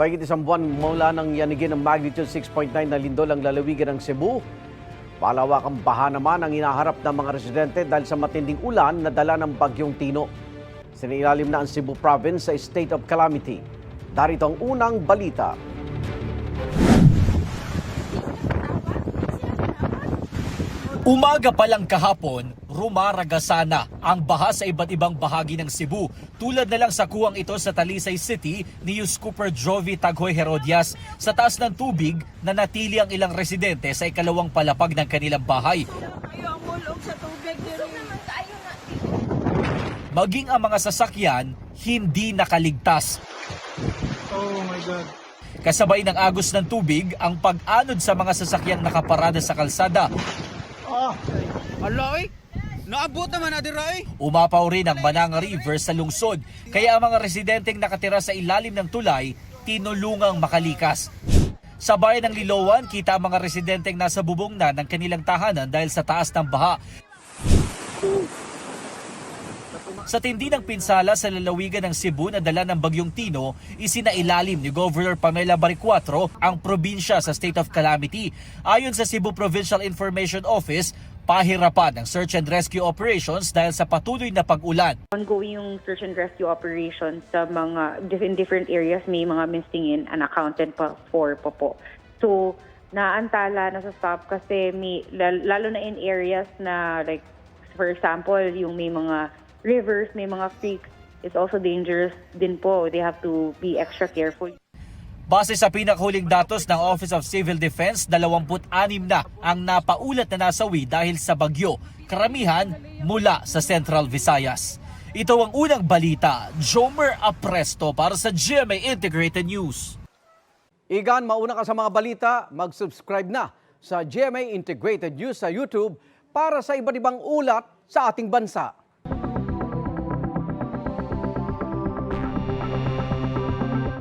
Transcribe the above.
Mahigit isang buwan mula nang yanigin ng magnitude 6.9 na lindol ang lalawigan ng Cebu. Malawakang baha naman ang inaharap ng mga residente dahil sa matinding ulan na dala ng bagyong Tino. Sinailalim na ang Cebu Province sa state of calamity. Darito ang unang balita. Umaga pa lang kahapon, rumaragasana ang baha sa iba't ibang bahagi ng Cebu. Tulad na lang sa kuwang ito sa Talisay City ni Cooper Jovi Taghoy Herodias. Sa taas ng tubig, nanatili ang ilang residente sa ikalawang palapag ng kanilang bahay. Maging ang mga sasakyan, hindi nakaligtas. Oh my God. Kasabay ng agos ng tubig, ang pag-anod sa mga sasakyang nakaparada sa kalsada. Aloy? Naabot naman natin, Ray. Umapaw rin ang Mananga River sa lungsod, kaya ang mga residenteng nakatira sa ilalim ng tulay, tinulungang makalikas. Sa bayan ng Liloan, kita ang mga residenteng nasa bubong na ng kanilang tahanan dahil sa taas ng baha. Sa tindi ng pinsala sa lalawigan ng Cebu na dala ng bagyong Tino, isinailalim ni Governor Pamela Baricuatro ang probinsya sa state of calamity. Ayon sa Cebu Provincial Information Office, pahirapan ang search and rescue operations dahil sa patuloy na pag-ulan. Ongoing yung search and rescue operations sa mga different areas, may mga missing in unaccounted for po. So, naantala, nasa-stop kasi lalo na in areas na like, for example, yung may mga rivers, may mga creeks, it's also dangerous din po. They have to be extra careful. Base sa pinakahuling datos ng Office of Civil Defense, 26 na ang napaulat na nasawi dahil sa bagyo, karamihan mula sa Central Visayas. Ito ang unang balita, Jomer Apresto para sa GMA Integrated News. Igan, mauna ka sa mga balita, mag-subscribe na sa GMA Integrated News sa YouTube para sa iba't ibang ulat sa ating bansa.